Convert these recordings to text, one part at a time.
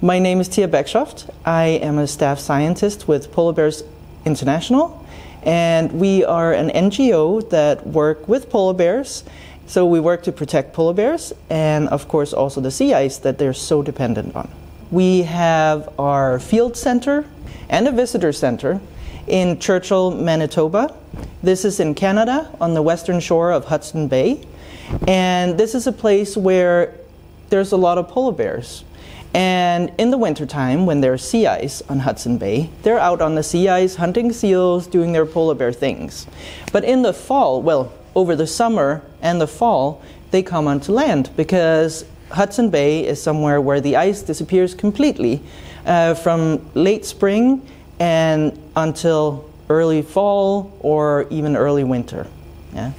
My name is Tia Beckshoft. I am a staff scientist with Polar Bears Internationale, and we are an NGO that work with polar bears. So we work to protect polar bears and of course also the sea ice that they're so dependent on. We have our field center and a visitor center in Churchill, Manitoba. This is in Canada on the western shore of Hudson Bay, and this is a place where there's a lot of polar bears. And in the wintertime, when there's sea ice on Hudson Bay, they're out on the sea ice hunting seals, doing their polar bear things. But in the fall, well, over the summer and the fall, they come onto land because Hudson Bay is somewhere where the ice disappears completely from late spring and until early fall or even early winter. Yeah?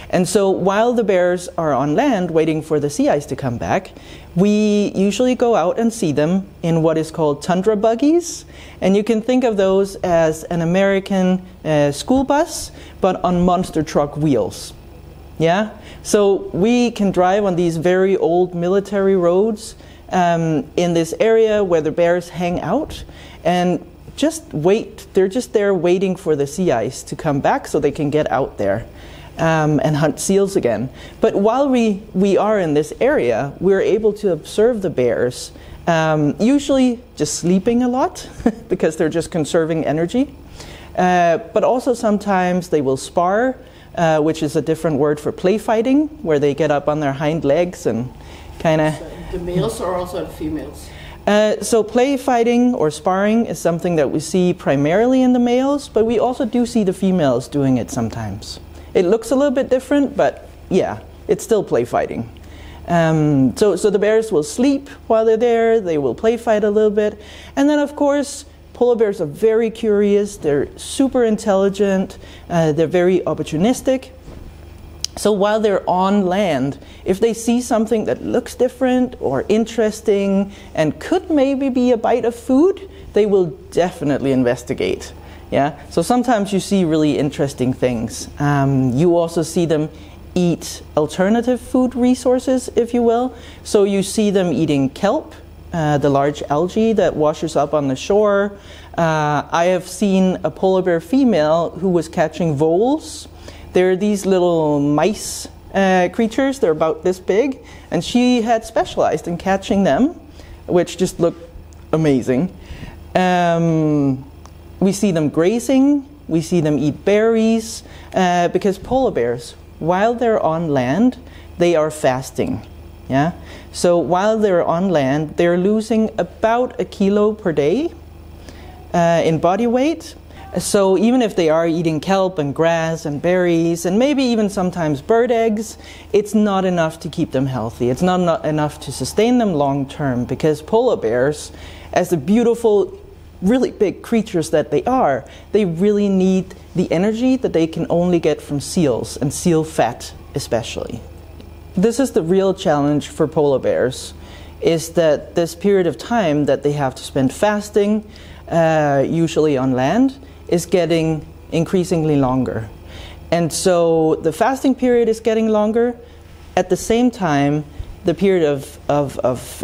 And so while the bears are on land waiting for the sea ice to come back, we usually go out and see them in what is called tundra buggies. And you can think of those as an American school bus, but on monster truck wheels. Yeah? So we can drive on these very old military roads in this area where the bears hang out and just wait. They're just there waiting for the sea ice to come back so they can get out there. And hunt seals again. But while we are in this area, we're able to observe the bears, usually just sleeping a lot because they're just conserving energy. But also sometimes they will spar, which is a different word for play fighting, where they get up on their hind legs and kind of... So the males or also the females? So play fighting or sparring is something that we see primarily in the males, but we also do see the females doing it sometimes. It looks a little bit different, but yeah, it's still play fighting. So the bears will sleep while they're there, they will play fight a little bit. And then of course, polar bears are very curious, they're super intelligent, they're very opportunistic. So while they're on land, if they see something that looks different or interesting and could maybe be a bite of food, they will definitely investigate. Yeah? So sometimes you see really interesting things. You also see them eat alternative food resources, if you will. So you see them eating kelp, the large algae that washes up on the shore. I have seen a polar bear female who was catching voles. They're these little mice creatures, they're about this big, and she had specialized in catching them, which just looked amazing. We see them grazing, we see them eat berries, because polar bears, while they're on land, they are fasting. Yeah? So while they're on land, they're losing about 1 kilo per day in body weight. So even if they are eating kelp and grass and berries and maybe even sometimes bird eggs, it's not enough to keep them healthy. It's not enough to sustain them long term, because polar bears, as the beautiful really big creatures that they are, they really need the energy that they can only get from seals, and seal fat especially. This is the real challenge for polar bears, is that this period of time that they have to spend fasting, usually on land, is getting increasingly longer. And so the fasting period is getting longer. At the same time, the period of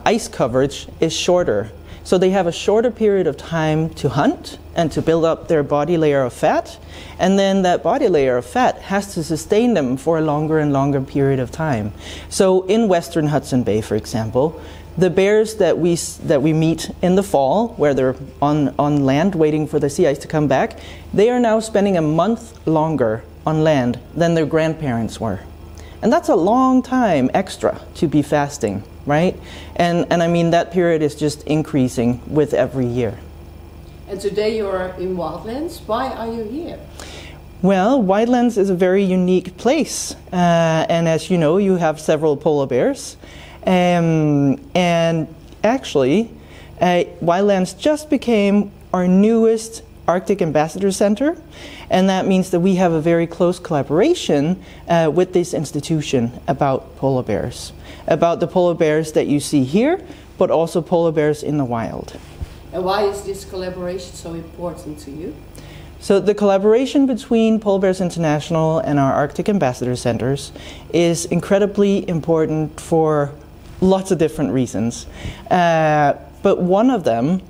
ice coverage is shorter. So they have a shorter period of time to hunt and to build up their body layer of fat. And then that body layer of fat has to sustain them for a longer and longer period of time. So in Western Hudson Bay, for example, the bears that we meet in the fall, where they're on land waiting for the sea ice to come back, they are now spending a month longer on land than their grandparents were. And that's a long time extra to be fasting, right? And I mean, that period is just increasing with every year. And today you're in WILDLANDS. Why are you here? Well, WILDLANDS is a very unique place. And as you know, you have several polar bears. And actually, WILDLANDS just became our newest Arctic Ambassador Center, and that means that we have a very close collaboration with this institution about polar bears, about the polar bears that you see here, but also polar bears in the wild. And why is this collaboration so important to you? So the collaboration between Polar Bears International and our Arctic Ambassador Centers is incredibly important for lots of different reasons. But but one of them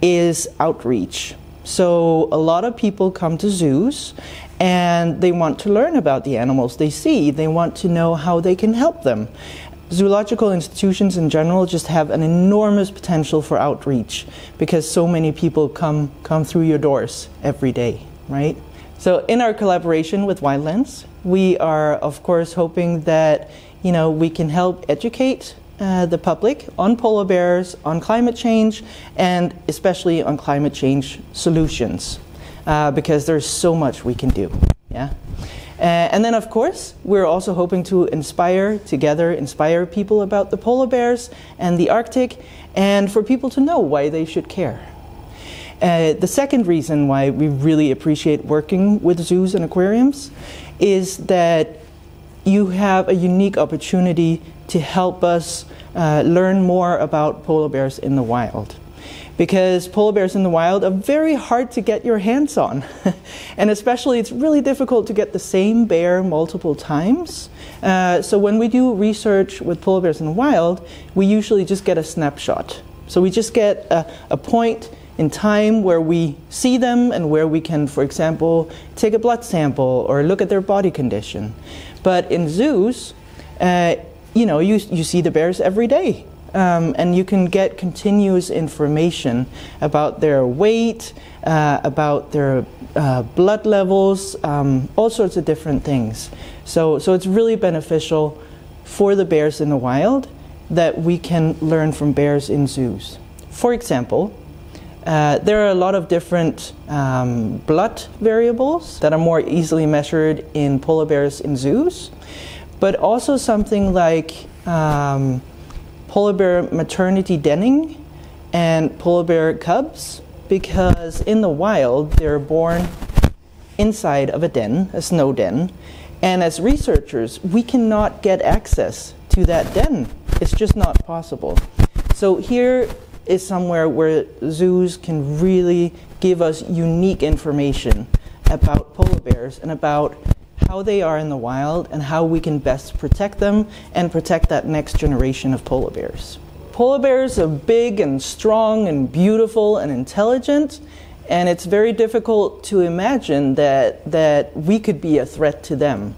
is outreach. So a lot of people come to zoos and they want to learn about the animals they see. They want to know how they can help them. Zoological institutions in general just have an enormous potential for outreach because so many people come through your doors every day, right? So in our collaboration with WILDLANDS, we are of course hoping that we can help educate the public on polar bears, on climate change, and especially on climate change solutions, because there's so much we can do. Yeah. And then of course we're also hoping to inspire people about the polar bears and the Arctic, and for people to know why they should care. The second reason why we really appreciate working with zoos and aquariums is that you have a unique opportunity to help us learn more about polar bears in the wild. Because polar bears in the wild are very hard to get your hands on. And especially it's really difficult to get the same bear multiple times. So when we do research with polar bears in the wild, we usually just get a snapshot. So we just get a point in time where we see them and where we can, for example, take a blood sample or look at their body condition. But in zoos, you see the bears every day. And you can get continuous information about their weight, about their blood levels, all sorts of different things. So it's really beneficial for the bears in the wild that we can learn from bears in zoos. For example, there are a lot of different blood variables that are more easily measured in polar bears in zoos, but also something like polar bear maternity denning and polar bear cubs, because in the wild they're born inside of a den, a snow den, and as researchers we cannot get access to that den. It's just not possible. So here is somewhere where zoos can really give us unique information about polar bears and about how they are in the wild and how we can best protect them and protect that next generation of polar bears. Polar bears are big and strong and beautiful and intelligent, and it's very difficult to imagine that we could be a threat to them.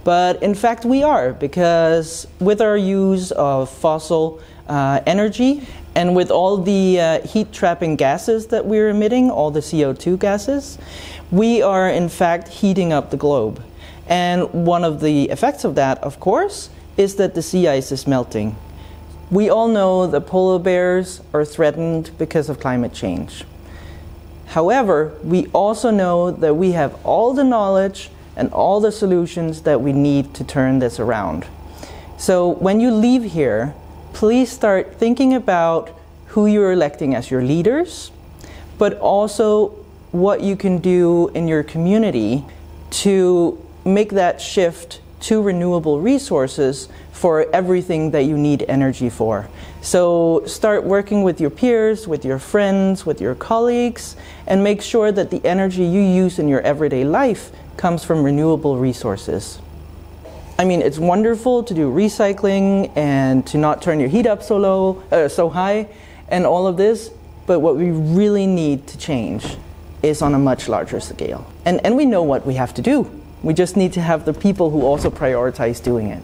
But in fact we are, because with our use of fossil energy and with all the heat-trapping gases that we're emitting, all the CO2 gases, we are in fact heating up the globe. And one of the effects of that, of course, is that the sea ice is melting. We all know that polar bears are threatened because of climate change. However, we also know that we have all the knowledge and all the solutions that we need to turn this around. So when you leave here, please start thinking about who you're electing as your leaders, but also what you can do in your community to make that shift to renewable resources for everything that you need energy for. So start working with your peers, with your friends, with your colleagues, and make sure that the energy you use in your everyday life comes from renewable resources. I mean, it's wonderful to do recycling and to not turn your heat up so high and all of this, but what we really need to change is on a much larger scale. And we know what we have to do. We just need to have the people who also prioritize doing it.